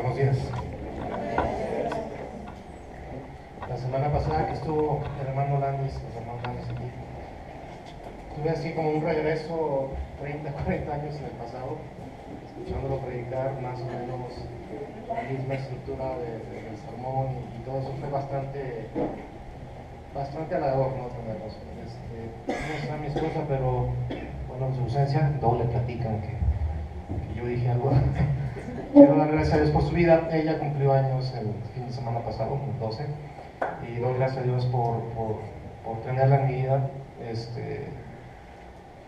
Buenos días. La semana pasada que estuvo el hermano Landis, aquí, tuve así como un regreso 30, 40 años en el pasado, escuchándolo predicar más o menos la misma estructura del sermón y todo eso fue bastante halagador, ¿no? Tenerlos. No está mi esposa, pero bueno, en su ausencia, doble platican que yo dije algo. Quiero dar gracias a Dios por su vida. Ella cumplió años el fin de semana pasado, el 12, y doy gracias a Dios por tenerla en mi vida.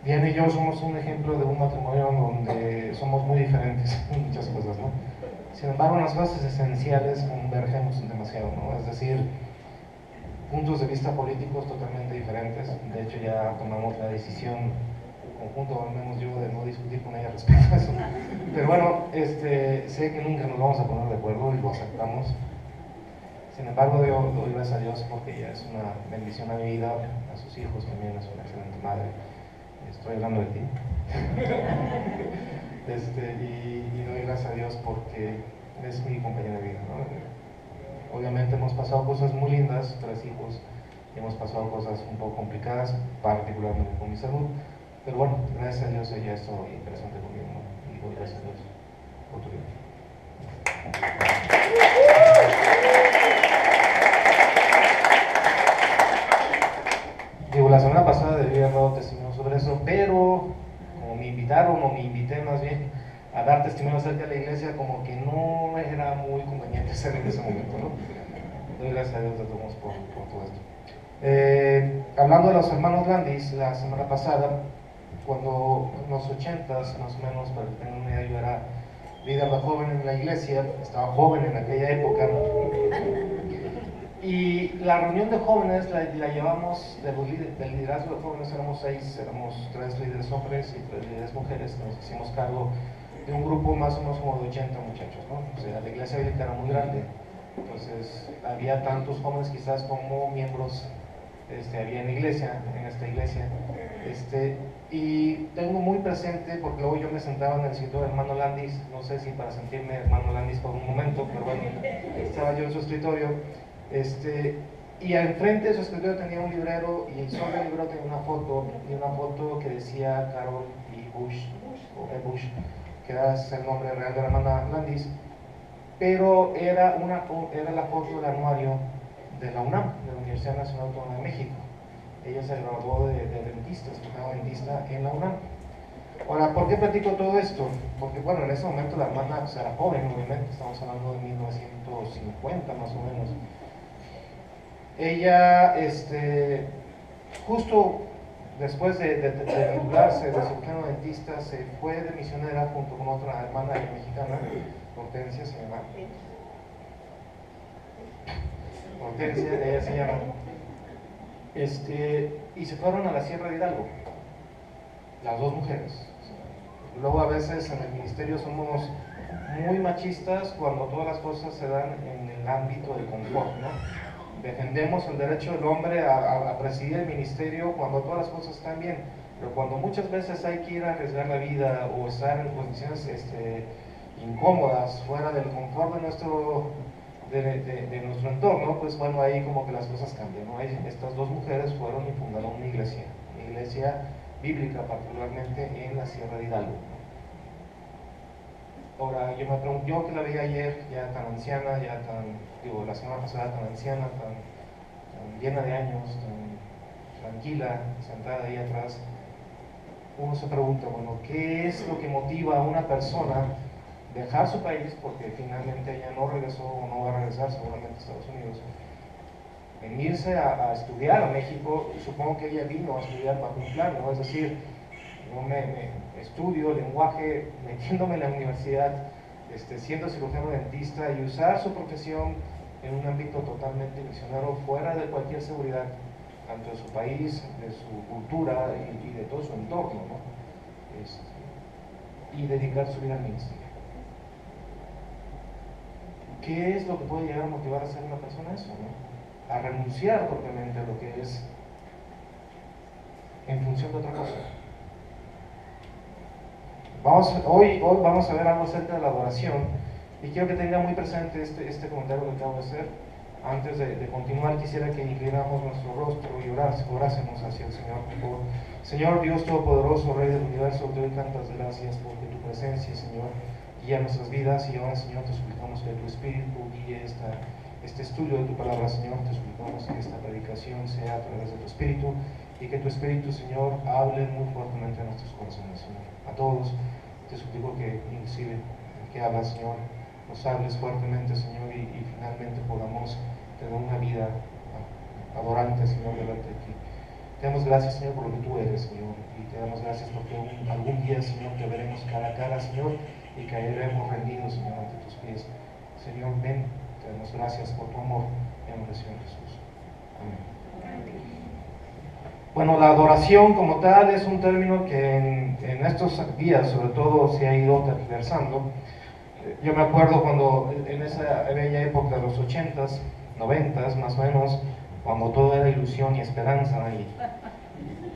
Diana y yo somos un ejemplo de un matrimonio donde somos muy diferentes en muchas cosas, ¿no? Sin embargo, en las cosas esenciales convergemos demasiado, ¿no? Es decir, puntos de vista políticos totalmente diferentes. De hecho, ya tomamos la decisión conjunto, al menos yo, de no discutir con ella respecto a eso. Pero bueno, sé que nunca nos vamos a poner de acuerdo y lo aceptamos. Sin embargo, yo doy gracias a Dios porque ella es una bendición a mi vida, a sus hijos también, es una excelente madre. Estoy hablando de ti. Y doy gracias a Dios porque es mi compañera de vida, ¿no? Obviamente hemos pasado cosas muy lindas, 3 hijos, y hemos pasado cosas un poco complicadas, particularmente con mi salud. Pero bueno, gracias a Dios ella está presente conmigo, ¿no? Y doy gracias a Dios por tu vida. Digo, la semana pasada debí haber dado testimonio sobre eso, pero como me invitaron, o me invité más bien, a dar testimonio acerca de la iglesia, como que no era muy conveniente hacer en ese momento, ¿no? Doy gracias a Dios de todos por todo esto. Hablando de los hermanos Landis, la semana pasada, cuando en los 80s, más o menos, para que tengan una idea, yo era líder de joven en la iglesia, estaba joven en aquella época, y la reunión de jóvenes la llevamos, del liderazgo de jóvenes éramos 6, éramos 3 líderes hombres y 3 líderes mujeres, nos hicimos cargo de un grupo más o menos como de 80 muchachos, ¿no? O sea, la iglesia bíblica era muy grande, entonces había tantos jóvenes quizás como miembros había en esta iglesia, y tengo muy presente, porque luego yo me sentaba en el sitio del hermano Landis, no sé si para sentirme hermano Landis por un momento, pero bueno, estaba yo en su escritorio, y al frente de su escritorio tenía un librero, y sobre el librero tenía una foto que decía Carol E. Bush, o E. Bush, que era el nombre real de la hermana Landis, pero era la foto del anuario de la UNAM, de la Universidad Nacional Autónoma de México. Ella se graduó de dentista, estudiaba dentista en la UNAM. Ahora, ¿por qué platico todo esto? Porque, bueno, en ese momento la hermana pues, era joven, obviamente, estamos hablando de 1950 más o menos. Ella, justo después de titularse de cirujano dentista, se fue de misionera junto con otra hermana mexicana, Hortensia se llama. Hortensia, ella se llama. Y se fueron a la Sierra de Hidalgo, las 2 mujeres. Luego a veces en el ministerio somos muy machistas cuando todas las cosas se dan en el ámbito del confort, ¿no? Defendemos el derecho del hombre a presidir el ministerio cuando todas las cosas están bien, pero cuando muchas veces hay que ir a arriesgar la vida o estar en condiciones incómodas, fuera del confort de nuestro entorno, pues bueno, ahí como que las cosas cambian, ¿no? Estas 2 mujeres fueron y fundaron una iglesia bíblica, particularmente en la Sierra de Hidalgo. Ahora, yo me pregunto, yo que la vi ayer, ya tan anciana, la semana pasada tan anciana, tan llena de años, tan tranquila, sentada ahí atrás, uno se pregunta, bueno, ¿qué es lo que motiva a una persona dejar su país, porque finalmente ella no regresó o no va a regresar seguramente a Estados Unidos, venirse a estudiar a México? Supongo que ella vino a estudiar bajo un plan, ¿no? Es decir, yo me estudio lenguaje metiéndome en la universidad, siendo cirujano dentista, y usar su profesión en un ámbito totalmente misionero, fuera de cualquier seguridad, tanto de su país, de su cultura y de todo su entorno, ¿no? Y dedicar su vida al ministerio. ¿Qué es lo que puede llegar a motivar a hacer una persona eso, ¿no? A renunciar propiamente a lo que es en función de otra cosa. Hoy vamos a ver algo acerca de la adoración, Y quiero que tenga muy presente este comentario que acabo de hacer. Antes de continuar, quisiera que inclináramos nuestro rostro y orásemos hacia el Señor, por favor. Señor Dios Todopoderoso, Rey del Universo, te doy tantas gracias porque tu presencia, Señor, guía nuestras vidas, y ahora, Señor, te suplicamos que tu Espíritu guíe este estudio de tu palabra, Señor. Te suplicamos que esta predicación sea a través de tu Espíritu, y que tu Espíritu, Señor, hable muy fuertemente a nuestros corazones, Señor. A todos te suplico que, inclusive, el que habla, Señor, nos hables fuertemente, Señor, y finalmente podamos tener una vida adorante, Señor, delante de ti. Te damos gracias, Señor, por lo que tú eres, Señor, y te damos gracias porque algún día, Señor, te veremos cara a cara, Señor, y caeremos rendidos, Señor, ante tus pies. Señor, ven, te damos gracias por tu amor, en el Señor Jesús. Amén. Bueno, la adoración como tal es un término que en estos días, sobre todo, se ha ido tergiversando. Yo me acuerdo cuando, en esa bella época de los 80s, 90s, más o menos, cuando todo era ilusión y esperanza,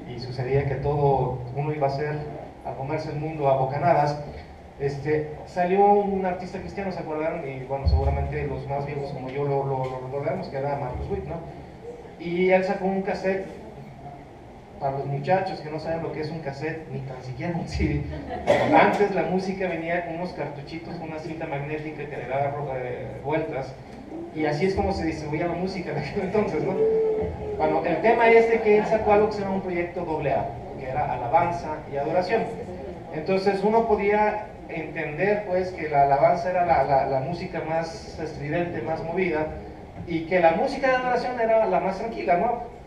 y sucedía que todo, uno iba a comerse el mundo a bocanadas. Salió un artista cristiano, ¿se acuerdan? Y bueno, seguramente los más viejos como yo lo recordamos, que era Marcus Witt, ¿no? Y él sacó un cassette. Para los muchachos que no saben lo que es un cassette, ni tan siquiera un CD, antes la música venía con unos cartuchitos, con una cinta magnética que le daba vueltas, y así es como se distribuía la música en aquel entonces, ¿no? Bueno, el tema es de que él sacó algo que se llama un proyecto AA, que era alabanza y adoración. Entonces uno podía entender, pues, que la alabanza era la música más estridente, más movida, y que la música de adoración era la más tranquila, ¿no?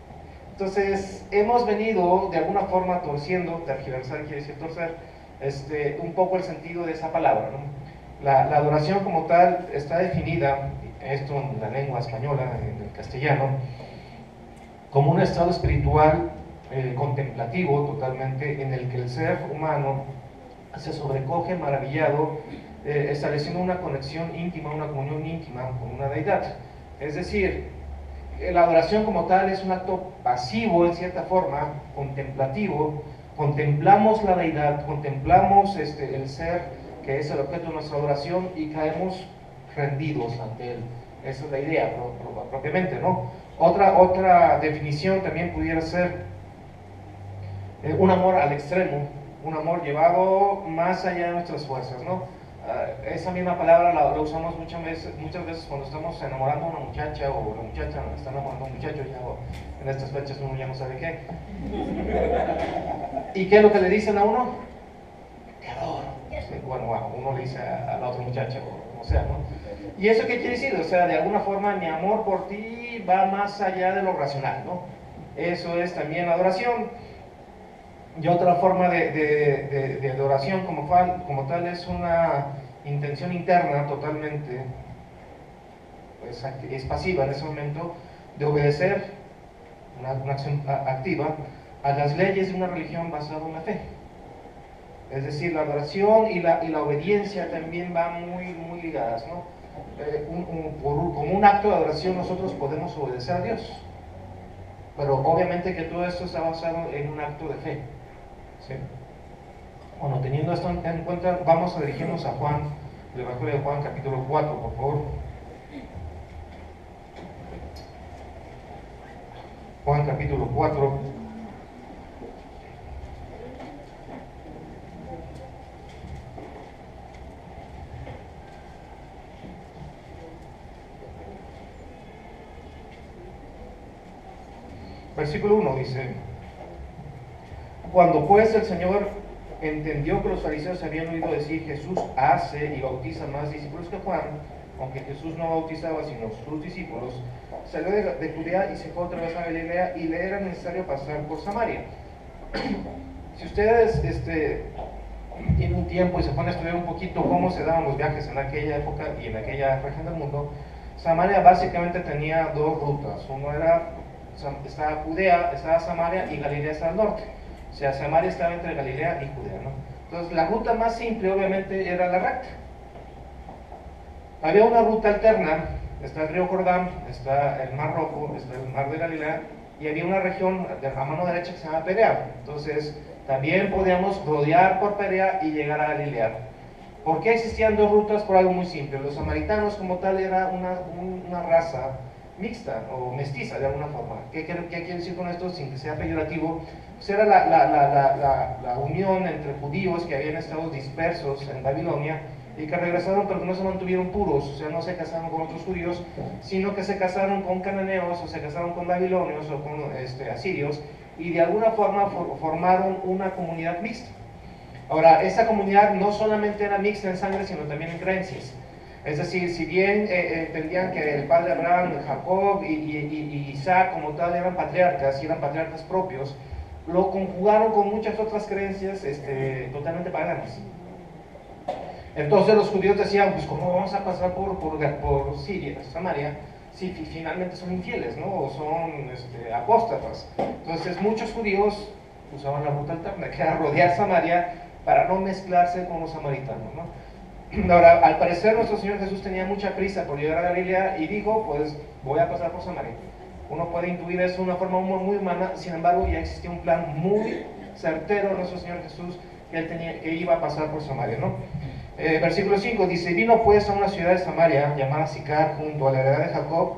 Entonces, hemos venido de alguna forma torciendo, tergiversar quiere decir torcer, un poco el sentido de esa palabra, ¿no? La adoración como tal está definida, esto en la lengua española, en el castellano, como un estado espiritual contemplativo totalmente, en el que el ser humano se sobrecoge maravillado, estableciendo una conexión íntima, una comunión íntima con una deidad. Es decir, la adoración como tal es un acto pasivo, en cierta forma, contemplativo. Contemplamos la deidad, contemplamos el ser que es el objeto de nuestra adoración, y caemos rendidos ante él. Esa es la idea propiamente, ¿no? Otra definición también pudiera ser un amor al extremo, un amor llevado más allá de nuestras fuerzas, ¿no? Esa misma palabra la usamos muchas veces cuando estamos enamorando a una muchacha, o la muchacha está enamorando a un muchacho, ya en estas fechas uno ya no sabe qué. ¿Y qué es lo que le dicen a uno? Te adoro. Bueno, uno le dice a la otra muchacha, o como sea, ¿no? ¿Y eso qué quiere decir? O sea, de alguna forma mi amor por ti va más allá de lo racional, ¿no? Eso es también adoración. Y otra forma de adoración como tal es una intención interna totalmente, pues, es pasiva en ese momento, de obedecer, una acción activa, a las leyes de una religión basada en la fe. Es decir, la adoración y la obediencia también van muy ligadas, ¿no? Como un acto de adoración nosotros podemos obedecer a Dios, pero obviamente que todo esto está basado en un acto de fe. ¿Sí? Bueno, teniendo esto en cuenta, vamos a dirigirnos a Juan, el Evangelio de Juan, capítulo 4, por favor. Juan, capítulo 4. Versículo 1 dice: Cuando pues el Señor entendió que los fariseos habían oído decir, Jesús hace y bautiza más discípulos que Juan, aunque Jesús no bautizaba sino sus discípulos, salió de Judea y se fue otra vez a Galilea, y le era necesario pasar por Samaria. Si ustedes tienen un tiempo y se ponen a estudiar un poquito cómo se daban los viajes en aquella época y en aquella región del mundo, Samaria básicamente tenía dos rutas. Uno estaba Judea, estaba Samaria, y Galilea estaba al norte. O sea, Samaria estaba entre Galilea y Judea, ¿no? Entonces la ruta más simple obviamente era la recta. Había una ruta alterna, está el río Jordán, está el Mar Rojo, está el Mar de Galilea, y había una región a mano derecha que se llama Perea. Entonces también podíamos rodear por Perea y llegar a Galilea. ¿Por qué existían dos rutas? Por algo muy simple. Los samaritanos como tal era una raza mixta o mestiza de alguna forma. ¿Qué quiere decir con esto? Sin que sea peyorativo, pues era la unión entre judíos que habían estado dispersos en Babilonia y que regresaron pero que no se mantuvieron puros, o sea, no se casaron con otros judíos, sino que se casaron con cananeos o se casaron con babilonios o con asirios, y de alguna forma formaron una comunidad mixta. Ahora, esa comunidad no solamente era mixta en sangre, sino también en creencias. Es decir, si bien entendían que el padre Abraham, Jacob y Isaac como tal eran patriarcas y eran patriarcas propios, lo conjugaron con muchas otras creencias totalmente paganas. Entonces los judíos decían, pues ¿cómo vamos a pasar por Siria, Samaria, si finalmente son infieles, ¿no? O son apóstatas? Entonces muchos judíos usaban la ruta alterna, que era rodear Samaria para no mezclarse con los samaritanos, ¿no? Ahora, al parecer nuestro Señor Jesús tenía mucha prisa por llegar a Galilea y dijo, pues voy a pasar por Samaria. Uno puede intuir eso de una forma muy humana, sin embargo ya existía un plan muy certero de nuestro Señor Jesús que iba a pasar por Samaria, ¿no? Versículo 5 dice, vino pues a una ciudad de Samaria llamada Sicar, junto a la heredad de Jacob,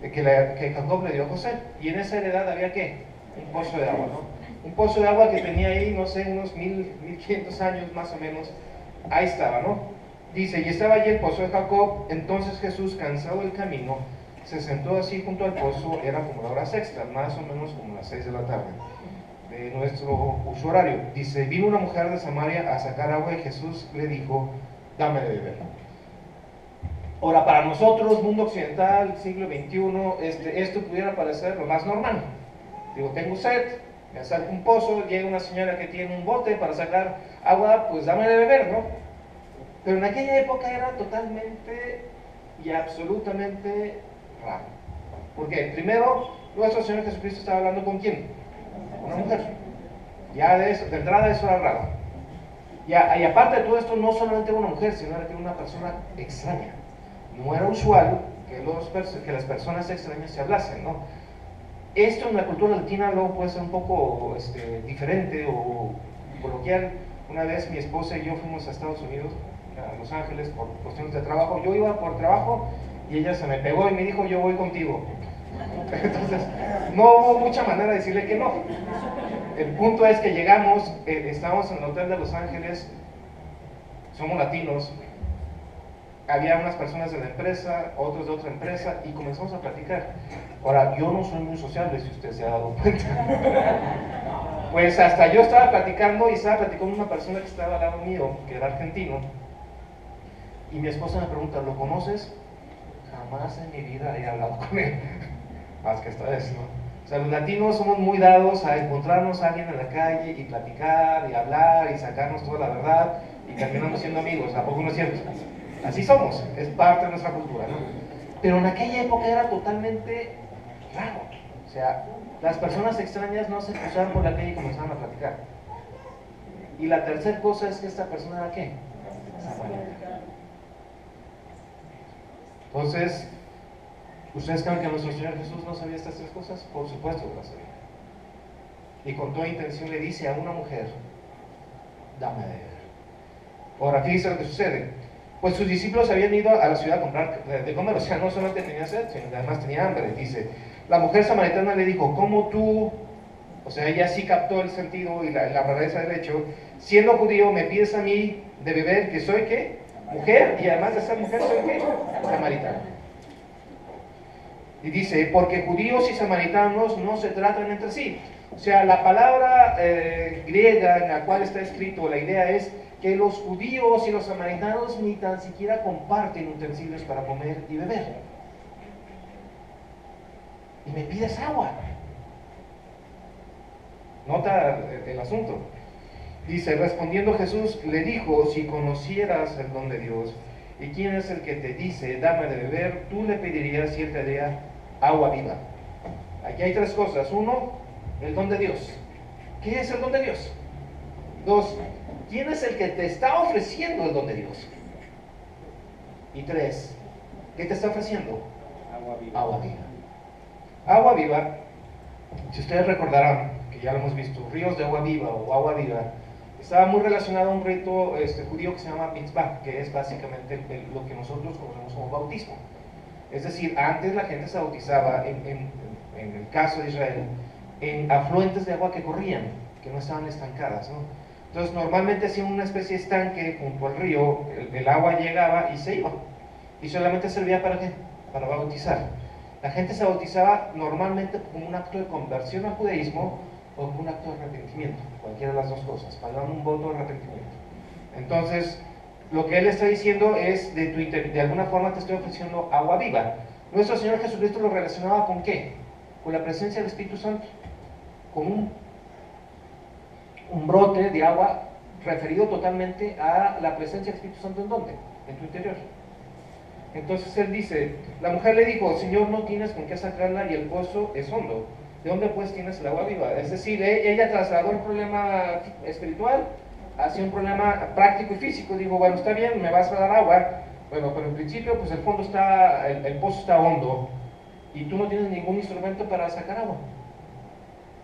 que Jacob le dio a José. Y en esa heredad había ¿qué? Un pozo de agua, ¿no? Un pozo de agua que tenía ahí, no sé, unos 1500 años más o menos. Ahí estaba, ¿no? Dice, y estaba allí el pozo de Jacob. Entonces Jesús, cansado del camino, se sentó así junto al pozo. Era como la hora sexta, más o menos como las 6 de la tarde de nuestro uso horario. Dice, vino una mujer de Samaria a sacar agua y Jesús le dijo, dame de beber. Ahora, para nosotros, mundo occidental, siglo XXI, esto pudiera parecer lo más normal. Digo, tengo sed, me acerco a un pozo, llega una señora que tiene un bote para sacar agua, pues dame de beber, ¿no? Pero en aquella época era totalmente y absolutamente raro. Porque primero, nuestro Señor Jesucristo estaba hablando ¿con quién? Una mujer. Ya de entrada eso era raro. Y aparte de todo esto, no solamente era una mujer, sino era una persona extraña. No era usual que las personas extrañas se hablasen, ¿no? Esto en la cultura latina luego puede ser un poco diferente o coloquial. Una vez mi esposa y yo fuimos a Estados Unidos, a Los Ángeles, por cuestiones de trabajo. Yo iba por trabajo y ella se me pegó y me dijo, yo voy contigo. Entonces, no hubo mucha manera de decirle que no. El punto es que llegamos, estábamos en el hotel de Los Ángeles, somos latinos, había unas personas de la empresa, otros de otra empresa, y comenzamos a platicar. Ahora, yo no soy muy sociable, si usted se ha dado cuenta. Pues hasta yo estaba platicando, y estaba platicando con una persona que estaba al lado mío, que era argentino, y mi esposa me pregunta, ¿lo conoces? Jamás en mi vida he hablado con él, más que esta vez, ¿no? O sea, los latinos somos muy dados a encontrarnos a alguien en la calle y platicar, y hablar, y sacarnos toda la verdad, y terminamos siendo amigos. ¿A poco no es cierto? Así somos, es parte de nuestra cultura, ¿no? Pero en aquella época era totalmente raro. O sea, las personas extrañas no se cruzaban por la calle y comenzaban a platicar. Y la tercera cosa es que esta persona era ¿qué? Samaritana. Entonces, ¿ustedes creen que nuestro Señor Jesús no sabía estas tres cosas? Por supuesto que las sabía. Y con toda intención le dice a una mujer, dame de beber. Ahora, fíjense lo que sucede. Pues sus discípulos habían ido a la ciudad a comprar de comer, o sea, no solamente tenía sed, sino que además tenía hambre. Dice, la mujer samaritana le dijo, ¿cómo tú? O sea, ella sí captó el sentido y la rareza del hecho. Siendo judío, me pides a mí de beber, que soy ¿qué? Mujer, y además de ser mujer, soy ¿qué? Samaritana. Y dice, porque judíos y samaritanos no se tratan entre sí. O sea, la palabra griega en la cual está escrito, la idea es que los judíos y los samaritanos ni tan siquiera comparten utensilios para comer y beber. Y me pides agua. Nota el asunto. Dice, respondiendo Jesús, le dijo, si conocieras el don de Dios, y quién es el que te dice, dame de beber, tú le pedirías y él te daría agua viva. Aquí hay tres cosas. Uno, el don de Dios. ¿Qué es el don de Dios? Dos, ¿quién es el que te está ofreciendo el don de Dios? Y tres, ¿qué te está ofreciendo? Agua viva. Agua viva. Agua viva, si ustedes recordarán, que ya lo hemos visto, ríos de agua viva o agua viva, estaba muy relacionado a un rito judío que se llama mitzvah, que es básicamente lo que nosotros conocemos como bautismo. Es decir, antes la gente se bautizaba, en el caso de Israel, en afluentes de agua que corrían, que no estaban estancadas, ¿no? Entonces normalmente hacían una especie de estanque junto al río, el agua llegaba y se iba, y solamente servía ¿para qué? Para bautizar. La gente se bautizaba normalmente como un acto de conversión al judaísmo o como un acto de arrepentimiento, cualquiera de las dos cosas, pagaban un voto de arrepentimiento. Entonces, lo que él está diciendo es, de alguna forma te estoy ofreciendo agua viva. Nuestro Señor Jesucristo lo relacionaba ¿con qué? Con la presencia del Espíritu Santo, con un brote de agua referido totalmente a la presencia del Espíritu Santo. ¿En dónde? En tu interior. Entonces él dice, la mujer le dijo, Señor, no tienes con qué sacarla y el pozo es hondo. ¿De dónde pues tienes el agua viva? Es decir, ella trasladó el problema espiritual hacia un problema práctico y físico. Digo, bueno, está bien, me vas a dar agua, bueno, pero en principio pues el fondo está, el pozo está hondo y tú no tienes ningún instrumento para sacar agua.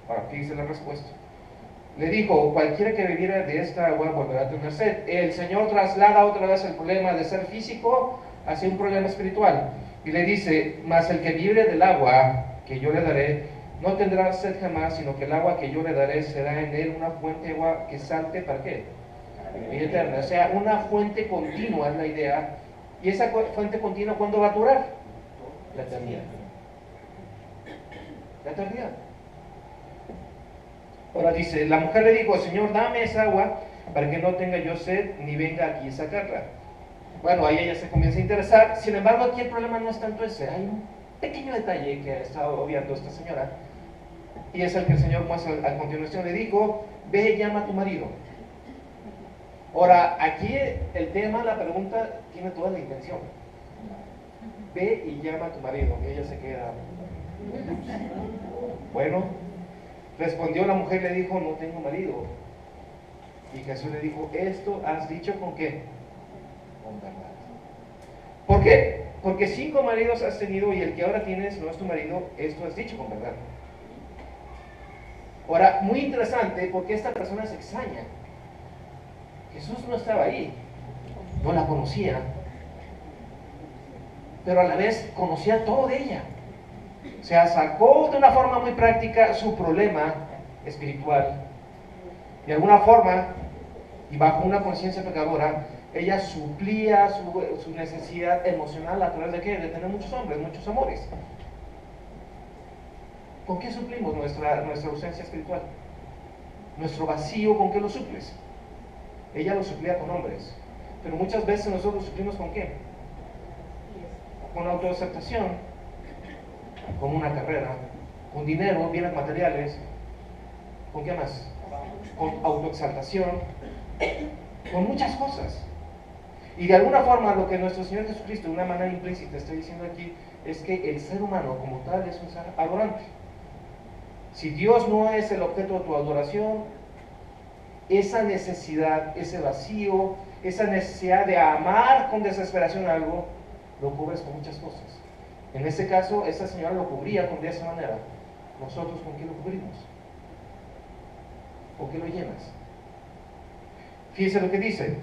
Ahora, fíjese la respuesta. Le dijo, cualquiera que bebiera de esta agua volverá a tener sed. El Señor traslada otra vez el problema de ser físico hacia un problema espiritual. Y le dice, mas el que vive del agua que yo le daré, no tendrá sed jamás, sino que el agua que yo le daré será en él una fuente de agua que salte, ¿para qué? Vida eterna. O sea, una fuente continua es la idea. ¿Y esa fuente continua cuándo va a durar? La eternidad. La eternidad. Ahora dice, la mujer le dijo, Señor, dame esa agua para que no tenga yo sed ni venga aquí a sacarla. Bueno, ahí ella se comienza a interesar. Sin embargo, aquí el problema no es tanto ese. Hay un pequeño detalle que ha estado obviando esta señora, y es el que el Señor muestra a continuación. Le dijo, ve y llama a tu marido. Ahora, aquí el tema, la pregunta, tiene toda la intención. Ve y llama a tu marido. Y ella se queda. Bueno, respondió la mujer y le dijo, no tengo marido. Y Jesús le dijo, ¿esto has dicho con qué? Con verdad. ¿Por qué? Porque 5 maridos has tenido y el que ahora tienes no es tu marido. Esto has dicho con verdad. Ahora, muy interesante, porque esta persona se extraña. Jesús no estaba ahí, no la conocía, pero a la vez conocía todo de ella. O sea, sacó de una forma muy práctica su problema espiritual. De alguna forma, y bajo una conciencia pecadora, ella suplía su necesidad emocional a través de ¿qué? De tener muchos hombres, muchos amores. ¿Con qué suplimos nuestra ausencia espiritual? Nuestro vacío, ¿con qué lo suples? Ella lo suplía con hombres, pero muchas veces nosotros lo suplimos ¿con qué? Con autoaceptación, con una carrera, con dinero, bienes materiales. ¿Con qué más? Con autoexaltación, con muchas cosas. Y de alguna forma lo que nuestro Señor Jesucristo de una manera implícita está diciendo aquí es que el ser humano como tal es un ser adorante. Si Dios no es el objeto de tu adoración, esa necesidad, ese vacío, esa necesidad de amar con desesperación algo, lo cubres con muchas cosas. En este caso, esta señora lo cubría de esa manera. ¿Nosotros con qué lo cubrimos? ¿Con qué lo llenas? Fíjese lo que dice.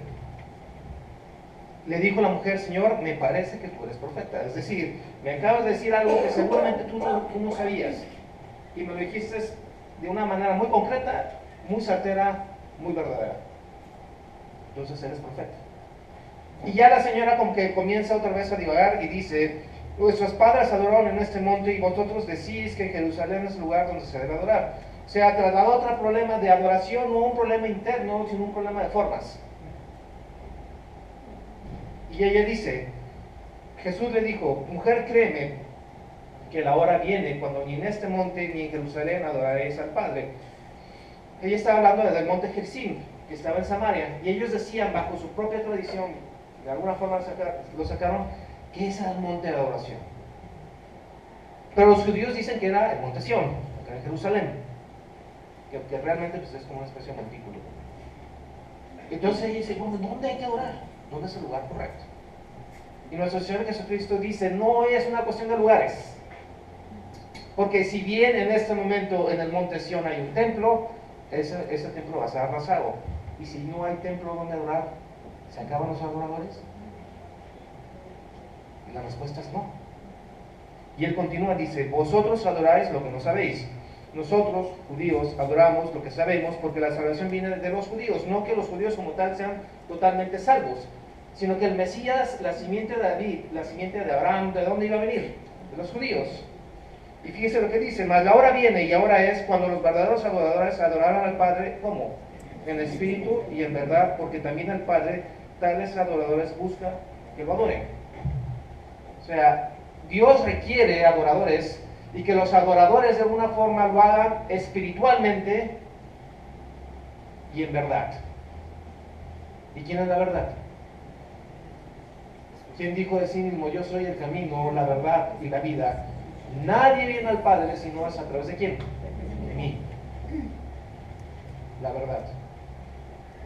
Le dijo la mujer, Señor, me parece que tú eres profeta. Es decir, me acabas de decir algo que seguramente tú no sabías. Y me lo dijiste de una manera muy concreta, muy certera, muy verdadera. Entonces eres profeta. Y ya la señora como que comienza otra vez a divagar y dice, vuestros padres adoraron en este monte y vosotros decís que Jerusalén es el lugar donde se debe adorar. O sea, trasladó otro problema de adoración, no un problema interno, sino un problema de formas. Y ella dice, Jesús le dijo, mujer, créeme que la hora viene cuando ni en este monte ni en Jerusalén adoraréis al Padre. Ella estaba hablando del monte Gerizim, que estaba en Samaria, y ellos decían, bajo su propia tradición, de alguna forma lo sacaron, que ese era el monte de adoración. Pero los judíos dicen que era el monte Sión, que era en Jerusalén, que realmente pues, es como una especie de montículo. Entonces ella dice, bueno, ¿dónde hay que adorar? ¿Dónde es el lugar correcto? Y nuestro Señor Jesucristo dice, no es una cuestión de lugares. Porque si bien en este momento en el monte Sión hay un templo, ese templo va a ser arrasado. y si no hay templo donde adorar, ¿se acaban los adoradores? Y la respuesta es no. Y él continúa, dice, vosotros adoráis lo que no sabéis. Nosotros, judíos, adoramos lo que sabemos porque la salvación viene de los judíos. No que los judíos como tal sean totalmente salvos, sino que el Mesías, la simiente de David, la simiente de Abraham, ¿de dónde iba a venir? De los judíos. Y fíjese lo que dice, mas la hora viene y ahora es cuando los verdaderos adoradores adorarán al Padre, ¿cómo? En espíritu y en verdad, porque también el Padre, tales adoradores busca que lo adoren. O sea, Dios requiere adoradores y que los adoradores de alguna forma lo hagan espiritualmente y en verdad. ¿Y quién es la verdad? ¿Quién dijo de sí mismo, yo soy el camino, la verdad y la vida? Nadie viene al Padre si no es a través de quién? De mí. La verdad.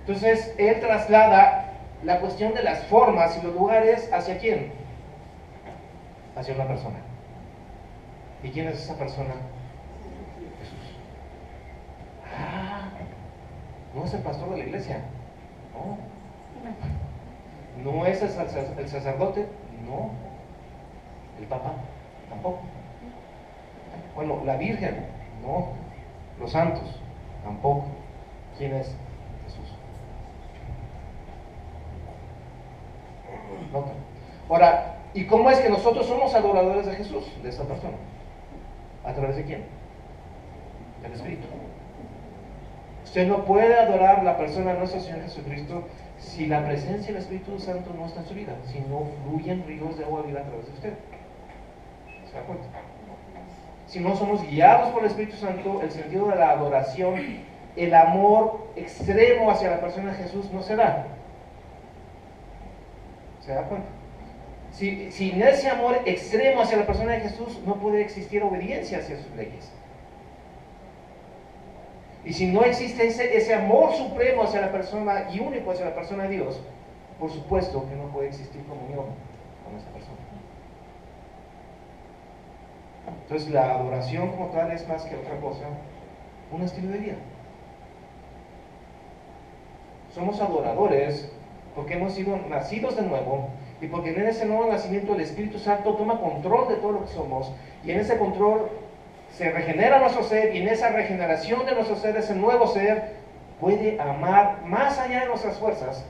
Entonces, él traslada la cuestión de las formas y los lugares hacia quién? Hacia una persona. ¿Y quién es esa persona? Jesús. Ah, no es el pastor de la iglesia. No. ¿No es el sacerdote? No. ¿El Papa? Tampoco. Bueno, la Virgen, no. Los santos, tampoco. ¿Quién es? Jesús. ¿Nota? Ahora, ¿y cómo es que nosotros somos adoradores de Jesús, de esta persona? ¿A través de quién? Del Espíritu. Usted no puede adorar a la persona de nuestro Señor Jesucristo si la presencia del Espíritu Santo no está en su vida, si no fluyen ríos de agua viva a través de usted. ¿Se da cuenta? Si no somos guiados por el Espíritu Santo, el sentido de la adoración, el amor extremo hacia la persona de Jesús no se da. ¿Se da cuenta? Sin ese amor extremo hacia la persona de Jesús no puede existir obediencia hacia sus leyes. Y si no existe ese amor supremo hacia la persona y único hacia la persona de Dios, por supuesto que no puede existir comunión con esa persona. Entonces la adoración como tal es más que otra cosa, un estilo de vida. Somos adoradores porque hemos sido nacidos de nuevo y porque en ese nuevo nacimiento el Espíritu Santo toma control de todo lo que somos y en ese control se regenera nuestro ser y en esa regeneración de nuestro ser, ese nuevo ser puede amar más allá de nuestras fuerzas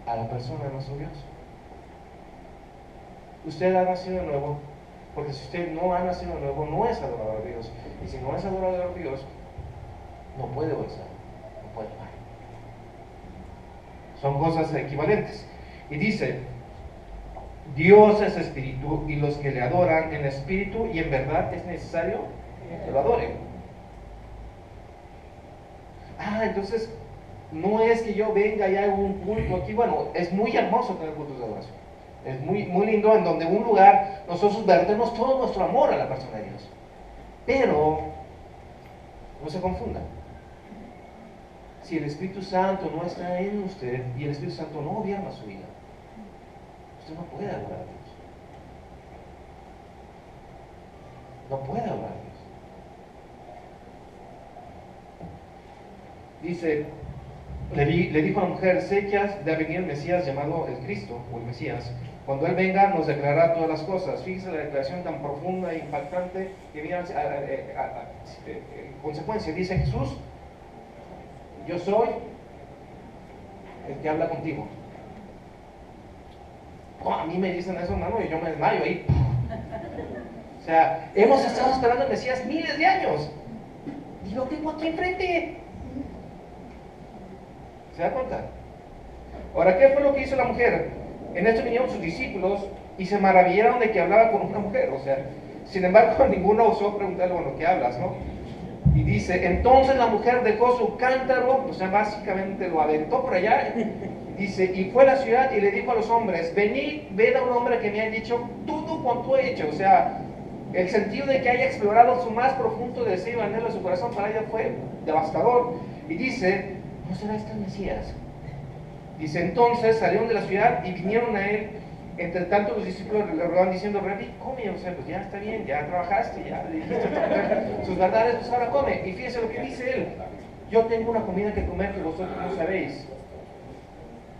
a la persona de nuestro Dios. Usted ha nacido de nuevo, porque si usted no ha nacido de nuevo, no es adorador de Dios. Y si no es adorador de Dios, no puede obedecer, no puede amar. Son cosas equivalentes. Y dice, Dios es espíritu y los que le adoran en espíritu y en verdad es necesario que lo adoren. Entonces, no es que yo venga y haga un culto aquí. Bueno, es muy hermoso tener cultos de adoración. Es muy, muy lindo en donde en un lugar nosotros vertemos todo nuestro amor a la persona de Dios. Pero, no se confunda. Si el Espíritu Santo no está en usted y el Espíritu Santo no gobierna su vida, usted no puede adorar a Dios. No puede adorar a Dios. Dice, le dijo a la mujer, sé que ha de venir el Mesías llamado el Cristo, o el Mesías. Cuando Él venga nos declarará todas las cosas. Fíjese la declaración tan profunda e impactante que viene en consecuencia. Dice Jesús, yo soy el que habla contigo. A mí me dicen eso, hermano, y yo me desmayo ahí. O sea, hemos estado esperando al Mesías miles de años y lo tengo aquí enfrente. ¿Se da cuenta? Ahora, ¿qué fue lo que hizo la mujer? En esto vinieron sus discípulos y se maravillaron de que hablaba con una mujer. O sea, sin embargo, ninguno osó preguntarle, bueno, ¿qué hablas, no? Y dice, entonces la mujer dejó su cántaro, o sea, básicamente lo aventó por allá. Dice, y fue a la ciudad y le dijo a los hombres, venid, ved a un hombre que me ha dicho todo cuanto he hecho. O sea, el sentido de que haya explorado su más profundo deseo y anhelo de su corazón para ella fue devastador. Y dice, ¿no será este el Mesías? Dice, entonces salieron de la ciudad y vinieron a él. Entre tanto los discípulos le rogaban diciendo, Rabí, come, o sea, pues ya está bien, ya trabajaste, ya le dijiste sus verdades, pues ahora come. Y fíjese lo que dice él, yo tengo una comida que comer que vosotros no sabéis.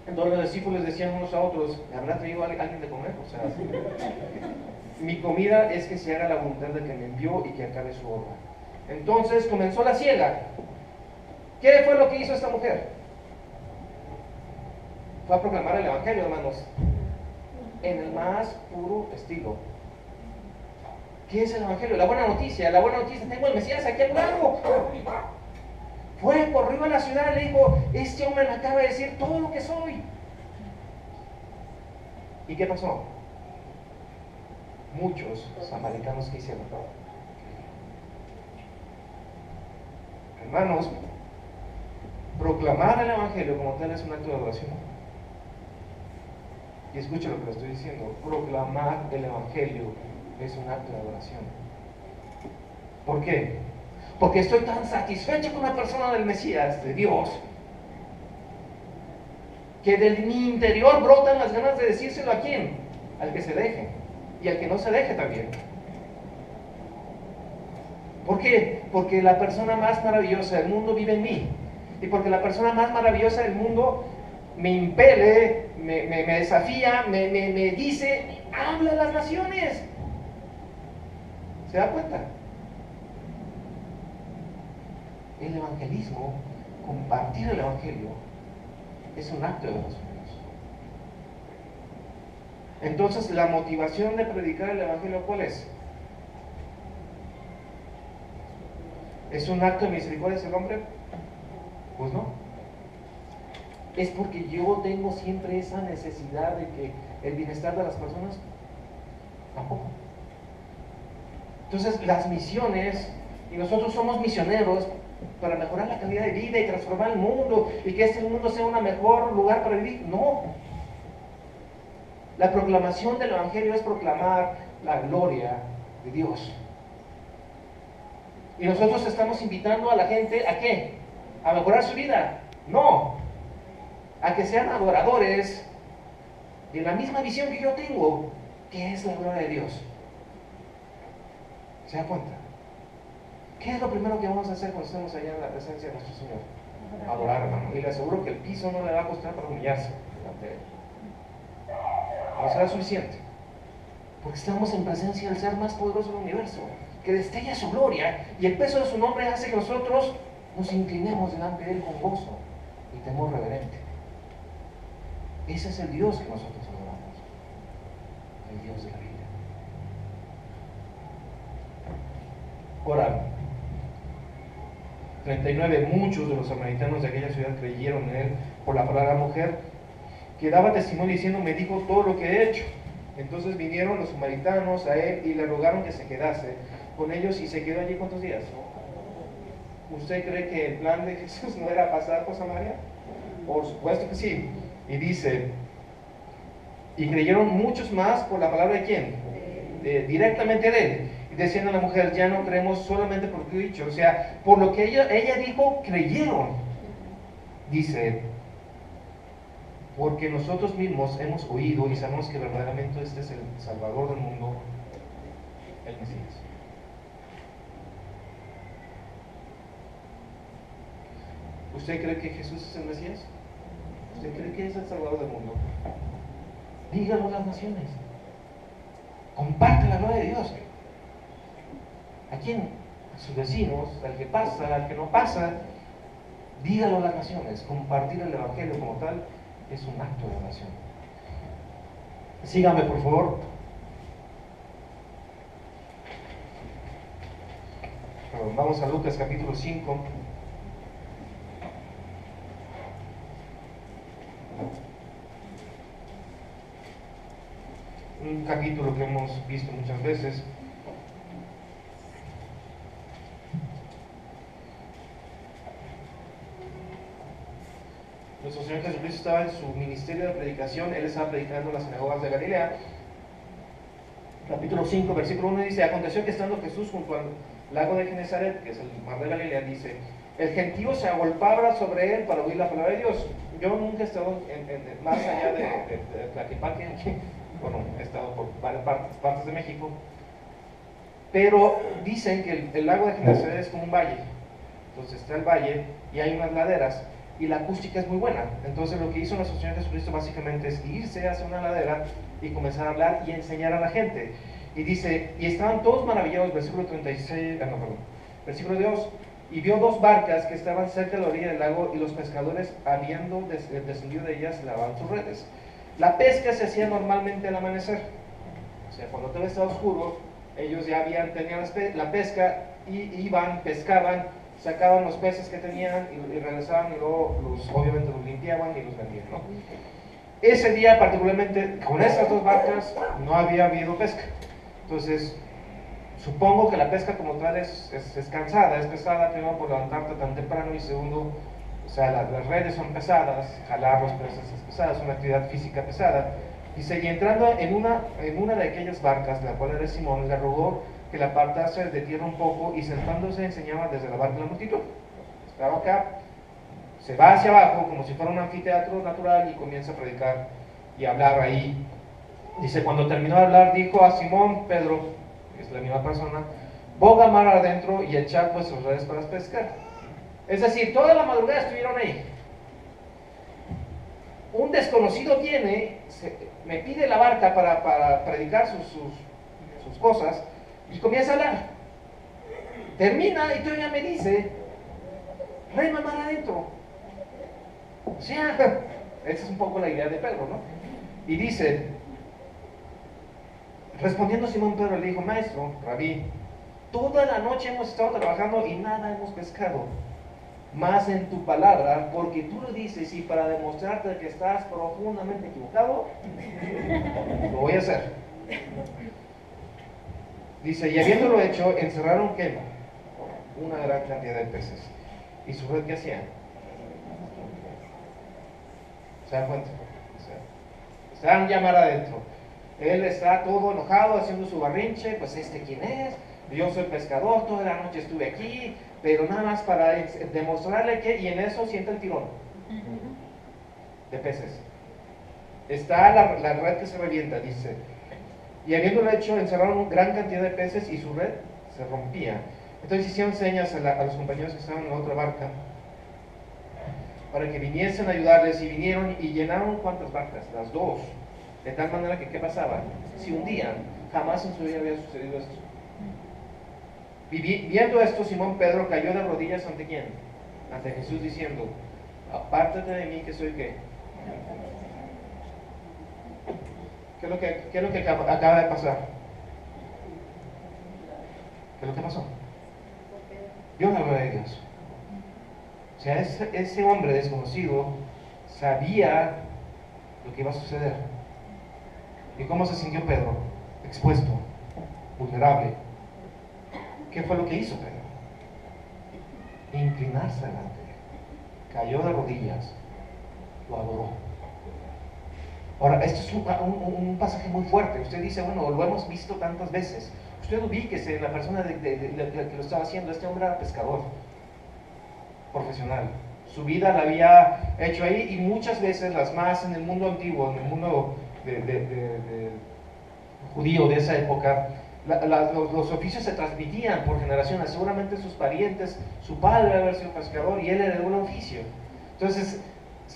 Entonces los discípulos decían unos a otros, ¿me habrá traído alguien de comer? O sea, mi comida es que se haga la voluntad de que me envió y que acabe su obra. Entonces comenzó la siega. ¿Qué fue lo que hizo esta mujer? Fue a proclamar el evangelio, hermanos, en el más puro estilo. ¿Qué es el evangelio? La buena noticia, tengo el Mesías aquí a un lado. Fue, corrió a la ciudad y le dijo, este hombre me acaba de decir todo lo que soy. ¿Y qué pasó? Muchos samaritanos que hicieron. Hermanos, proclamar el evangelio como tal es un acto de adoración. Y escuchen lo que le estoy diciendo, proclamar el evangelio es un acto de adoración. ¿Por qué? Porque estoy tan satisfecho con la persona del Mesías, de Dios, que de mi interior brotan las ganas de decírselo ¿a quién? Al que se deje, y al que no se deje también. ¿Por qué? Porque la persona más maravillosa del mundo vive en mí, y porque la persona más maravillosa del mundo me impele, me desafía, me dice, habla a las naciones. ¿Se da cuenta? El evangelismo, compartir el evangelio, es un acto de adoración. Entonces, la motivación de predicar el evangelio, ¿cuál es? ¿Es un acto de misericordia hacia el hombre? Pues no. ¿Es porque yo tengo siempre esa necesidad de que el bienestar de las personas? Tampoco. Entonces, las misiones, y nosotros somos misioneros para mejorar la calidad de vida y transformar el mundo y que este mundo sea un mejor lugar para vivir. No. La proclamación del evangelio es proclamar la gloria de Dios. Y nosotros estamos invitando a la gente ¿a qué? ¿A mejorar su vida? No. A que sean adoradores de la misma visión que yo tengo, que es la gloria de Dios. ¿Se da cuenta? ¿Qué es lo primero que vamos a hacer cuando estemos allá en la presencia de nuestro Señor? Adorar, hermano. Y le aseguro que el piso no le va a costar para humillarse delante de Él. No será suficiente. Porque estamos en presencia del ser más poderoso del universo, que destella su gloria, y el peso de su nombre hace que nosotros nos inclinemos delante de Él con gozo y temor reverente. Ese es el Dios que nosotros adoramos, el Dios de la Biblia. Ahora, 39, muchos de los samaritanos de aquella ciudad creyeron en Él por la palabra mujer, que daba testimonio diciendo, me dijo todo lo que he hecho. Entonces vinieron los samaritanos a Él y le rogaron que se quedase con ellos, y se quedó allí ¿cuántos días? ¿Usted cree que el plan de Jesús no era pasar por Samaria? Por supuesto que sí. Y dice, y creyeron muchos más por la palabra de quién? Directamente de Él. Y decían a la mujer, ya no creemos solamente por lo que he dicho, o sea, por lo que ella dijo, creyeron. Dice, porque nosotros mismos hemos oído y sabemos que verdaderamente este es el Salvador del mundo, el Mesías. ¿Usted cree que Jesús es el Mesías? ¿Usted cree que es el Salvador del mundo? Dígalo a las naciones. Comparte la gloria de Dios. ¿A quién? A sus vecinos, al que pasa, al que no pasa. Dígalo a las naciones. Compartir el evangelio como tal es un acto de oración. Sígame, por favor. Vamos a Lucas capítulo 5. Un capítulo que hemos visto muchas veces. Nuestro Señor Jesucristo estaba en su ministerio de predicación. Él estaba predicando en las sinagogas de Galilea. Capítulo 5, versículo 1 dice, aconteció que estando Jesús junto al lago de Genezaret, que es el mar de Galilea, dice, el gentío se agolpaba sobre él para oír la palabra de Dios. Yo nunca he estado más allá de Tlaquepaque, bueno, he estado por varias partes de México, pero dicen que el lago de Genezaret es como un valle. Entonces está el valle y hay unas laderas y la acústica es muy buena. Entonces lo que hizo nuestro Señor Jesucristo básicamente es irse hacia una ladera y comenzar a hablar y enseñar a la gente. Y dice, y estaban todos maravillados, versículo 36, no, perdón, versículo 2, y vio dos barcas que estaban cerca de la orilla del lago y los pescadores, habiendo descendido de ellas, lavaban sus redes. La pesca se hacía normalmente al amanecer, o sea, cuando todo estaba oscuro, ellos ya tenían la pesca y iban, pescaban, sacaban los peces que tenían y regresaban y luego obviamente los limpiaban y los vendían, ¿no? Ese día particularmente con estas dos barcas no había habido pesca. Entonces supongo que la pesca como tal es cansada, es pesada, primero por levantarte tan temprano y segundo, o sea, las redes son pesadas, jalar los peces es pesada, es una actividad física pesada. Dice, y entrando en una de aquellas barcas, la cual era Simón, le rogó que la apartase de tierra un poco y sentándose enseñaba desde la barca de la multitud. Estaba acá, se va hacia abajo como si fuera un anfiteatro natural y comienza a predicar y hablar ahí. Dice, cuando terminó de hablar, dijo a Simón Pedro, que es la misma persona, boga mar adentro y echad vuestras redes para pescar. Es decir, toda la madrugada estuvieron ahí. Un desconocido viene, me pide la barca para predicar sus cosas y comienza a hablar. Termina y todavía me dice, rema mar adentro. O sea, esa es un poco la idea de Pedro, ¿no? Y dice, respondiendo Simón Pedro le dijo, maestro, rabí, toda la noche hemos estado trabajando y nada hemos pescado, más en tu palabra, porque tú lo dices y para demostrarte que estás profundamente equivocado, lo voy a hacer. Dice, y habiéndolo hecho, encerraron ¿qué? Una gran cantidad de peces. ¿Y su red qué hacían? ¿Se dan cuenta? Se dan llamar adentro. Él está todo enojado haciendo su barrinche, pues ¿quién es? Yo soy pescador, toda la noche estuve aquí, pero nada más para demostrarle que, y en eso siente el tirón de peces. Está la red que se revienta, dice, y habiéndolo hecho, encerraron una gran cantidad de peces y su red se rompía. Entonces hicieron señas a los compañeros que estaban en la otra barca para que viniesen a ayudarles, y vinieron y llenaron ¿cuántas barcas? Las dos. De tal manera que, ¿qué pasaba? Se hundían. Jamás en su vida había sucedido esto. Viendo esto, Simón Pedro cayó de rodillas ¿ante quién? Ante Jesús diciendo, apártate de mí que soy ¿qué? ¿Qué es lo que acaba de pasar? ¿Qué es lo que pasó? Vio la gloria de Dios. O sea, ese hombre desconocido sabía lo que iba a suceder. ¿Y cómo se sintió Pedro? Expuesto, vulnerable. ¿Qué fue lo que hizo Pedro? Inclinarse delante. Cayó de rodillas, lo adoró. Ahora, esto es un pasaje muy fuerte. Usted dice, bueno, lo hemos visto tantas veces. Usted ubíquese en la persona que lo estaba haciendo. Este hombre era pescador profesional. Su vida la había hecho ahí, y muchas veces las más en el mundo antiguo, en el mundo judío de esa época, los oficios se transmitían por generaciones. Seguramente sus parientes, su padre había sido pescador y él heredó un oficio. Entonces,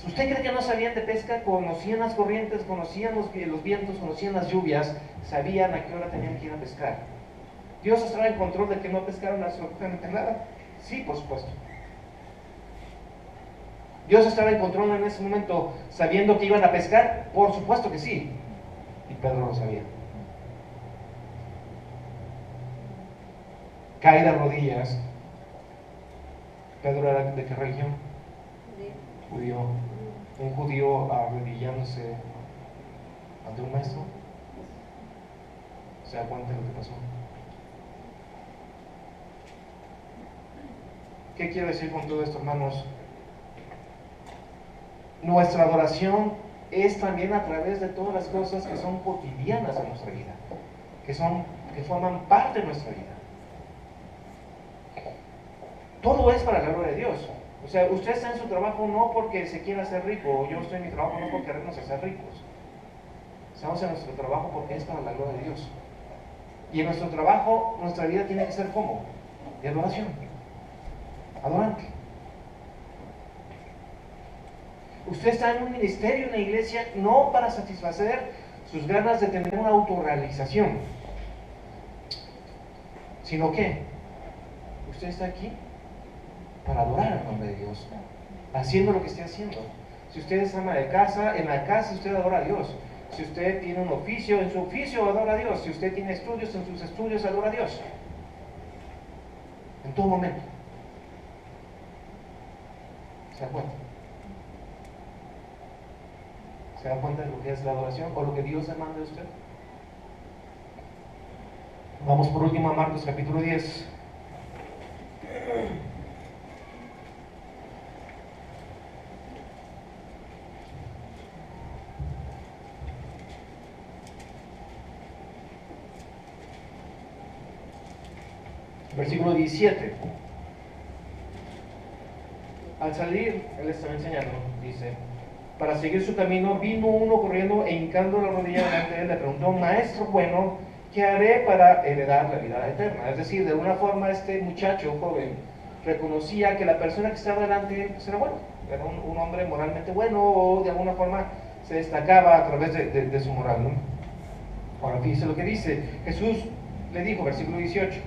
¿usted cree que no sabían de pesca? Conocían las corrientes, conocían los vientos, conocían las lluvias, sabían a qué hora tenían que ir a pescar. ¿Dios estaba en control de que no pescaran absolutamente nada? Sí, por supuesto. ¿Dios estaba en control en ese momento sabiendo que iban a pescar? Por supuesto que sí. Y Pedro lo sabía. Cae de rodillas. ¿Pedro era de qué religión? Judío. Un judío arrodillándose ante un maestro. ¿Se da cuenta de lo que pasó? ¿Qué quiero decir con todo esto, hermanos? Nuestra adoración es también a través de todas las cosas que son cotidianas en nuestra vida, que forman parte de nuestra vida. Todo es para la gloria de Dios. O sea, usted está en su trabajo no porque se quiera hacer rico, o yo estoy en mi trabajo no porque queremos hacer ricos. Estamos en nuestro trabajo porque es para la gloria de Dios. Y en nuestro trabajo, nuestra vida tiene que ser ¿cómo? De adoración. adorante. Usted está en un ministerio, en la iglesia, no para satisfacer sus ganas de tener una autorrealización, sino que usted está aquí para adorar al nombre de Dios, haciendo lo que esté haciendo. Si usted es ama de casa, en la casa usted adora a Dios. Si usted tiene un oficio, en su oficio adora a Dios. Si usted tiene estudios, en sus estudios adora a Dios. En todo momento. ¿Se da cuenta? ¿Se da cuenta de lo que es la adoración o lo que Dios demanda de usted? Vamos por último a Marcos capítulo 10. Versículo 17. Al salir, él estaba enseñando, dice, para seguir su camino, vino uno corriendo e hincando la rodilla delante de él, le preguntó, maestro bueno, ¿qué haré para heredar la vida eterna? Es decir, de alguna forma este muchacho joven reconocía que la persona que estaba delante pues, era bueno, era un hombre moralmente bueno, o de alguna forma se destacaba a través de su moral, ¿no? Ahora fíjese lo que dice, Jesús le dijo, versículo 18,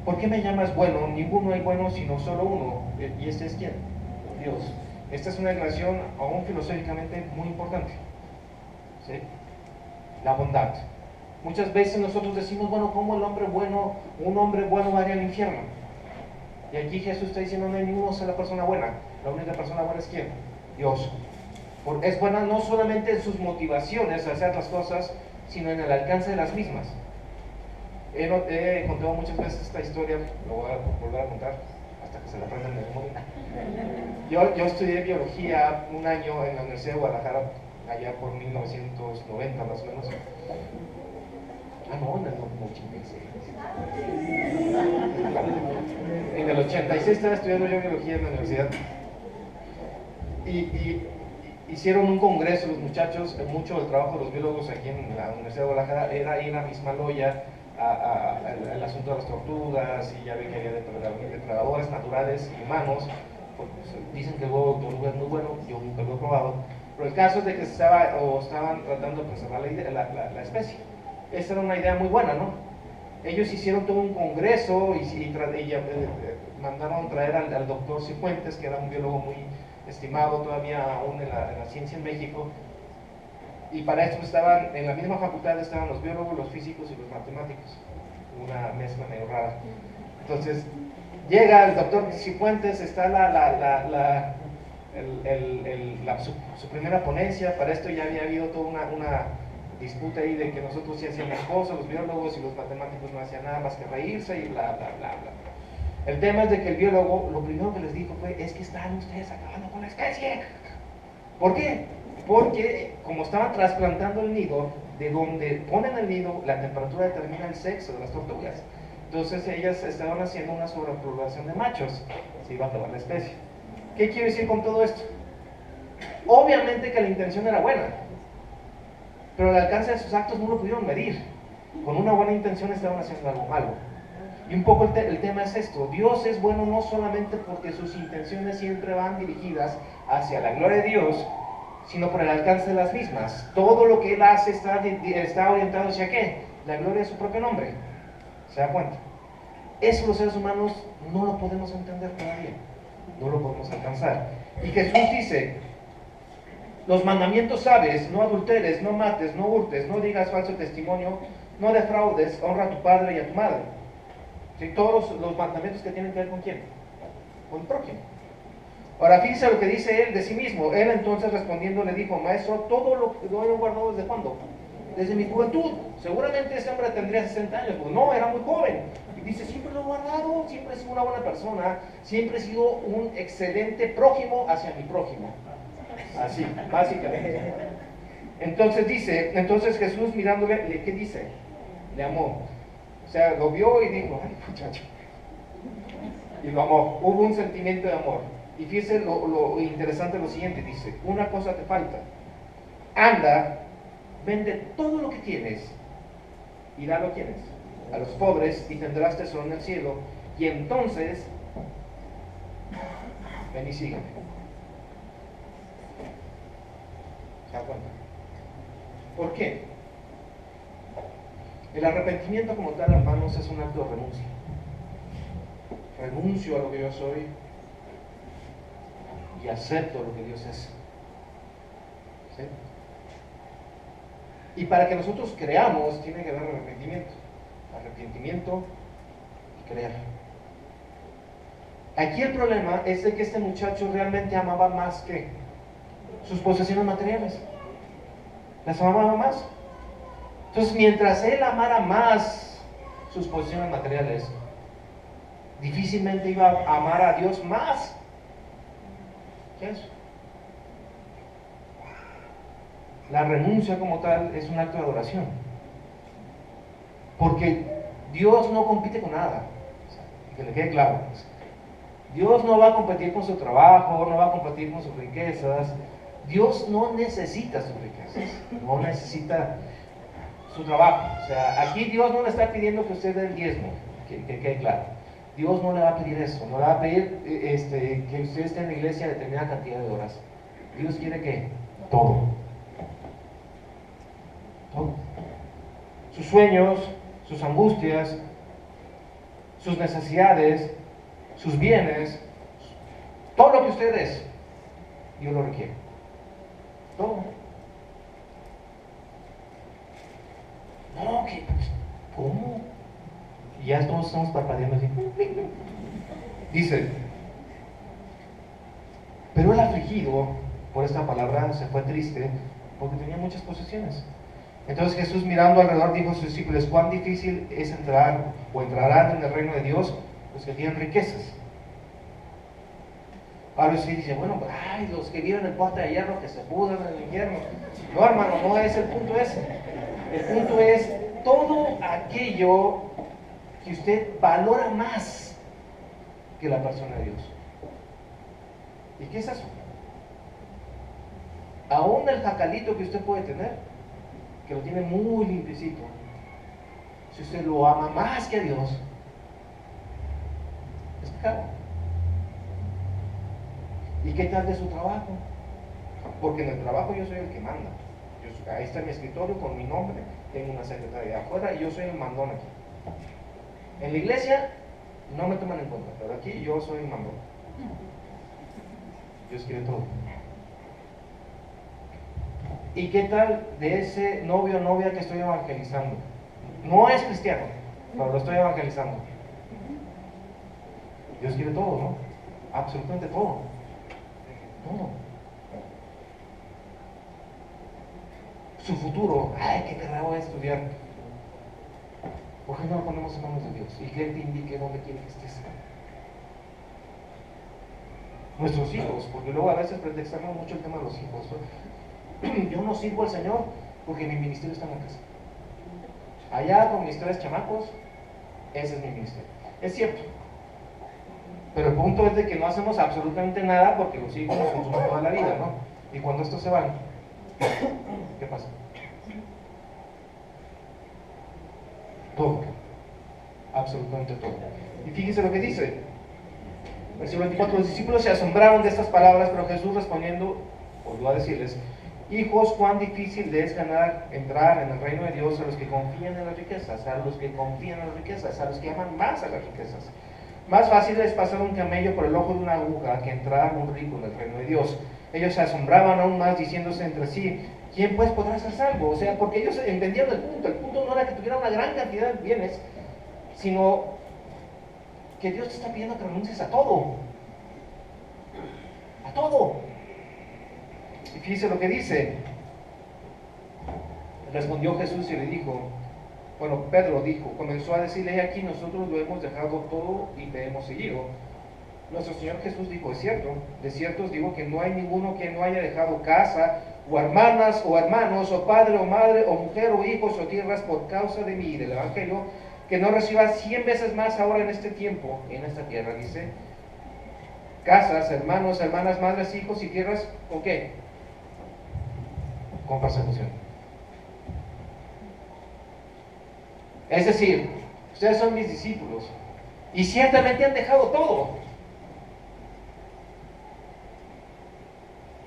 ¿por qué me llamas bueno? Ninguno hay bueno sino solo uno, y este es ¿quién? Dios. Esta es una declaración aún filosóficamente muy importante, ¿sí? La bondad. Muchas veces nosotros decimos, bueno, ¿cómo el hombre bueno, un hombre bueno va a ir al infierno? Y aquí Jesús está diciendo, no hay ninguna sola persona buena. La única persona buena es ¿quién? Dios. Es buena no solamente en sus motivaciones a hacer las cosas, sino en el alcance de las mismas. He contado muchas veces esta historia, lo voy a volver a contar hasta que se la aprendan de memoria. Yo estudié biología un año en la Universidad de Guadalajara, allá por 1990 más o menos. No, en el 86. En el 86 estaba estudiando yo biología en la universidad. Y hicieron un congreso los muchachos, mucho del trabajo de los biólogos aquí en la Universidad de Guadalajara era ir a Mismaloya al asunto de las tortugas, y ya ve que había depredadores naturales y humanos. Dicen que el huevo de tortuga es muy bueno, yo nunca lo he probado, pero el caso es de que estaban tratando de preservar la especie. Esa era una idea muy buena, ¿no? Ellos hicieron todo un congreso y mandaron traer al doctor Cifuentes, que era un biólogo muy estimado todavía aún en la ciencia en México, y para esto estaban, en la misma facultad estaban los biólogos, los físicos y los matemáticos, una mezcla medio rara. Entonces, llega el doctor Cifuentes, está su primera ponencia. Para esto ya había habido toda una disputa ahí de que nosotros sí hacíamos cosas, los biólogos, y los matemáticos no hacían nada más que reírse y bla, bla, bla, bla. El tema es de que el biólogo, lo primero que les dijo fue, es que están ustedes acabando con la especie. ¿Por qué? Porque como estaban trasplantando el nido, de donde ponen el nido, la temperatura determina el sexo de las tortugas. Entonces ellas estaban haciendo una sobrepoblación de machos, se iba a acabar la especie. ¿Qué quiero decir con todo esto? Obviamente que la intención era buena, pero el alcance de sus actos no lo pudieron medir. Con una buena intención estaban haciendo algo malo. Y un poco el tema es esto: Dios es bueno no solamente porque sus intenciones siempre van dirigidas hacia la gloria de Dios, sino por el alcance de las mismas. Todo lo que Él hace está orientado hacia ¿qué? La gloria de su propio nombre. ¿Se da cuenta? Eso los seres humanos no lo podemos entender todavía, no lo podemos alcanzar. Y Jesús dice, los mandamientos sabes: no adulteres, no mates, no hurtes, no digas falso testimonio, no defraudes, honra a tu padre y a tu madre. ¿Sí? Todos los mandamientos que tienen que ver con ¿quién? Con el prójimo. Ahora fíjense lo que dice él de sí mismo. Él entonces respondiendo le dijo, maestro, todo lo he guardado ¿desde cuándo? Desde mi juventud. Seguramente ese hombre tendría 60 años, pues no, era muy joven. Y dice, siempre lo he guardado, siempre he sido una buena persona, siempre he sido un excelente prójimo hacia mi prójimo. Así, básicamente. Entonces Jesús mirándole, ¿qué dice? Le amó. O sea, lo vio y dijo, ay muchacho. Y lo amó. Hubo un sentimiento de amor. Y fíjese lo interesante lo siguiente, dice, una cosa te falta. Anda, vende todo lo que tienes y dalo a quienes, a los pobres, y tendrás tesoro en el cielo, y entonces ven y sígueme. ¿Se da cuenta? ¿Por qué? El arrepentimiento como tal, hermanos, es un acto de renuncia. Renuncio a lo que yo soy y acepto lo que Dios es. ¿Sí? Y para que nosotros creamos, tiene que haber arrepentimiento. Arrepentimiento y creer. Aquí el problema es de que este muchacho realmente amaba más que sus posesiones materiales. Las amaba más. Entonces, mientras él amara más sus posesiones materiales, difícilmente iba a amar a Dios más. ¿Qué es? La renuncia como tal es un acto de adoración. Porque Dios no compite con nada. Que le quede claro. Dios no va a competir con su trabajo, no va a competir con sus riquezas. Dios no necesita sus riquezas, no necesita su trabajo. O sea, aquí Dios no le está pidiendo que usted dé el diezmo, que quede claro. Dios no le va a pedir eso, no le va a pedir que usted esté en la iglesia determinada cantidad de horas. Dios quiere que todo. Todo. Sus sueños, sus angustias, sus necesidades, sus bienes, todo lo que usted es, Dios lo requiere. Todo. No, que, ¿cómo? Y ya todos estamos parpadeando así. Dice, pero el afligido por esta palabra se fue triste porque tenía muchas posesiones. Entonces Jesús, mirando alrededor, dijo a sus discípulos: cuán difícil es entrar o entrarán en el reino de Dios los que tienen riquezas. Ahora sí dice, bueno, ay, los que viven en puerta de hierro, que se pudran en el infierno. No, hermano, no es el punto ese. El punto es todo aquello que usted valora más que la persona de Dios. ¿Y qué es eso? Aún el jacalito que usted puede tener, que lo tiene muy limpiecito, si usted lo ama más que a Dios, es pecado. ¿Y qué tal de su trabajo? Porque en el trabajo yo soy el que manda. Ahí está mi escritorio con mi nombre, tengo una secretaria afuera y yo soy el mandón aquí. En la iglesia no me toman en cuenta, pero aquí yo soy el mandón. Dios quiere todo. ¿Y qué tal de ese novio o novia que estoy evangelizando? No es cristiano, pero lo estoy evangelizando. Dios quiere todo, ¿no? Absolutamente todo. Todo. Su futuro, ay, qué carrera voy a estudiar. ¿Por qué no lo ponemos en manos de Dios? Y que Él te indique dónde quiere que estés. Nuestros hijos, porque luego a veces pretextamos mucho el tema de los hijos. Yo no sirvo al Señor porque mi ministerio está en la casa. Allá con mis 3 chamacos, ese es mi ministerio. Es cierto. Pero el punto es de que no hacemos absolutamente nada porque los hijos nos consumen toda la vida, ¿no? Y cuando estos se van, ¿qué pasa? Todo. Absolutamente todo. Y fíjense lo que dice. Versículo 24. Los discípulos se asombraron de estas palabras, pero Jesús respondiendo, volvió a decirles: hijos, cuán difícil es entrar en el reino de Dios a los que confían en las riquezas, a los que confían en las riquezas, a los que aman más a las riquezas. Más fácil es pasar un camello por el ojo de una aguja que entrar un rico en el reino de Dios. Ellos se asombraban aún más, diciéndose entre sí: ¿quién pues podrá ser salvo? O sea, porque ellos entendieron el punto. El punto no era que tuviera una gran cantidad de bienes, sino que Dios te está pidiendo que renuncies a todo. A todo. Y fíjese lo que dice. Respondió Jesús y le dijo, bueno, Pedro dijo, comenzó a decirle: aquí nosotros lo hemos dejado todo y te hemos seguido. Nuestro Señor Jesús dijo: es cierto, de cierto os digo que no hay ninguno que no haya dejado casa, o hermanas, o hermanos, o padre, o madre, o mujer, o hijos, o tierras por causa de mí y del Evangelio, que no reciba 100 veces más ahora en este tiempo, en esta tierra. Dice, casas, hermanos, hermanas, madres, hijos y tierras, ¿con qué? Con persecución. Es decir, ustedes son mis discípulos y ciertamente han dejado todo.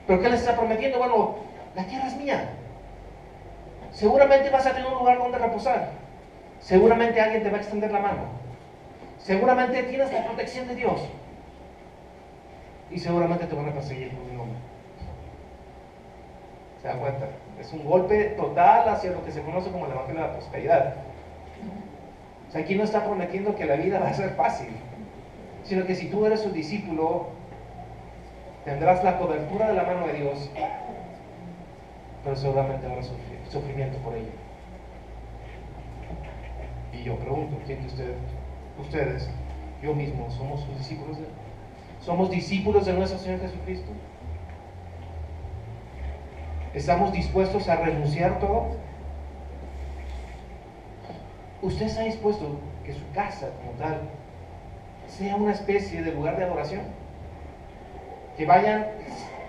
¿Pero qué les está prometiendo? Bueno, la tierra es mía. Seguramente vas a tener un lugar donde reposar. Seguramente alguien te va a extender la mano. Seguramente tienes la protección de Dios. Y seguramente te van a perseguir por mi nombre. ¿Se da cuenta? Es un golpe total hacia lo que se conoce como el evangelio de la prosperidad. O sea, aquí no está prometiendo que la vida va a ser fácil, sino que si tú eres su discípulo, tendrás la cobertura de la mano de Dios, pero seguramente habrá sufrimiento por ello. Y yo pregunto, ¿quién de ustedes, yo mismo, somos sus discípulos de Él? ¿Somos discípulos de nuestro Señor Jesucristo? ¿Estamos dispuestos a renunciar todo? ¿Usted está dispuesto que su casa como tal sea una especie de lugar de adoración? Que vayan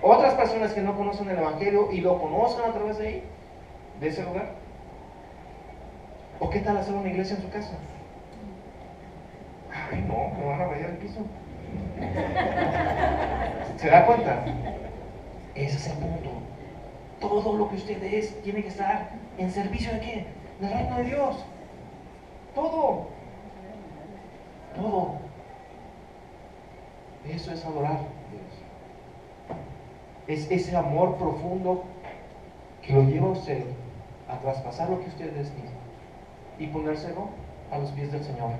otras personas que no conocen el Evangelio y lo conozcan a través de ahí, de ese lugar. ¿O qué tal hacer una iglesia en su casa? Ay, no, me van a rayar el piso. ¿Se da cuenta? Ese es el punto. Todo lo que usted es tiene que estar en servicio de ¿qué? Del reino de Dios. Todo. Todo. Eso es adorar a Dios. Es ese amor profundo que lo lleva a usted a traspasar lo que usted es mismo y ponérselo a los pies del Señor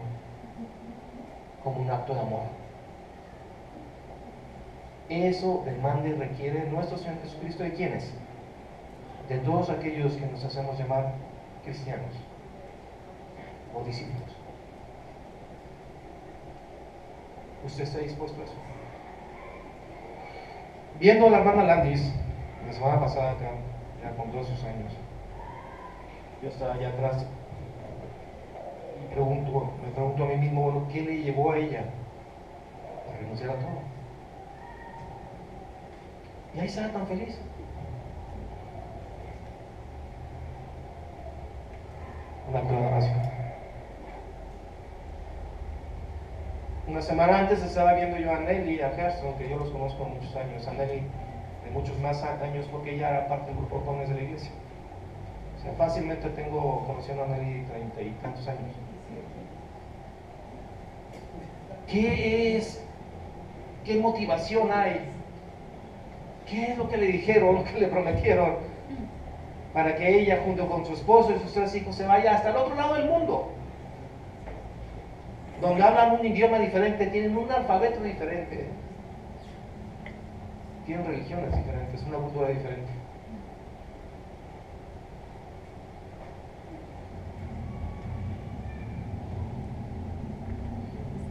como un acto de amor. Eso demanda y requiere nuestro Señor Jesucristo. ¿De quiénes? De todos aquellos que nos hacemos llamar cristianos o discípulos. ¿Usted está dispuesto a eso? Viendo a la hermana Landis la semana pasada acá, ya con todos sus años, yo estaba allá atrás y me pregunto a mí mismo, bueno, ¿qué le llevó a ella a renunciar a todo? Y ahí estaba tan feliz. Una aclaración. Una semana antes estaba viendo yo a Nelly y a Gerson, que yo los conozco muchos años, a Nelly de muchos más años porque ella era parte del grupo de jóvenes de la iglesia. O sea, fácilmente tengo conociendo a Nelly 30 y tantos años. ¿Qué es? ¿Qué motivación hay? ¿Qué es lo que le dijeron, lo que le prometieron para que ella junto con su esposo y sus 3 hijos se vaya hasta el otro lado del mundo? Donde hablan un idioma diferente, tienen un alfabeto diferente, tienen religiones diferentes, una cultura diferente.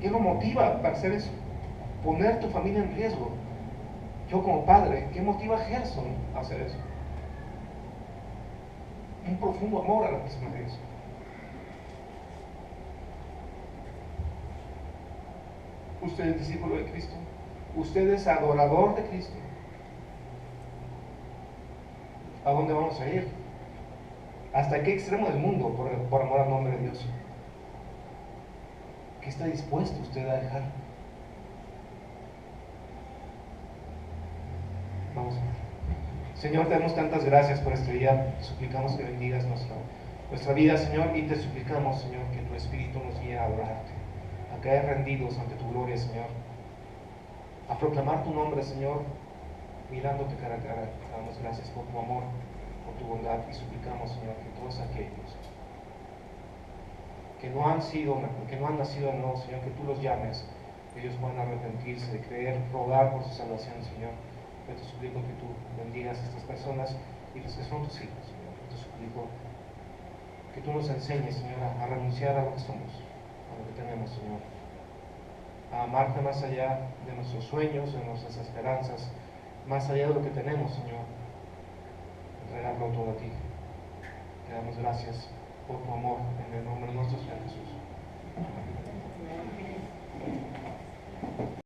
¿Qué lo motiva para hacer eso? Poner tu familia en riesgo. Yo como padre, ¿qué motiva a Gerson a hacer eso? Un profundo amor a la persona de Dios. Usted es discípulo de Cristo. Usted es adorador de Cristo. ¿A dónde vamos a ir? ¿Hasta qué extremo del mundo por amor al nombre de Dios? ¿Qué está dispuesto usted a dejar? Vamos. Señor, te damos tantas gracias por este día. Te suplicamos que bendigas nuestra vida, Señor, y te suplicamos, Señor, que tu Espíritu nos guíe a adorarte, a caer rendidos ante tu gloria, Señor, a proclamar tu nombre, Señor, mirándote cara a cara. Te damos gracias por tu amor, por tu bondad, y suplicamos, Señor, que todos aquellos que no han nacido de nuevo, Señor, que tú los llames, que ellos puedan arrepentirse, creer, rogar por su salvación, Señor. Yo te suplico que tú bendigas a estas personas y los que son tus hijos, Señor. Yo te suplico que tú nos enseñes, Señor, a renunciar a lo que somos, a lo que tenemos, Señor, a amarte más allá de nuestros sueños, de nuestras esperanzas, más allá de lo que tenemos, Señor, entregarlo todo a ti. Te damos gracias por tu amor, en el nombre de nuestro Señor Jesús. Amén.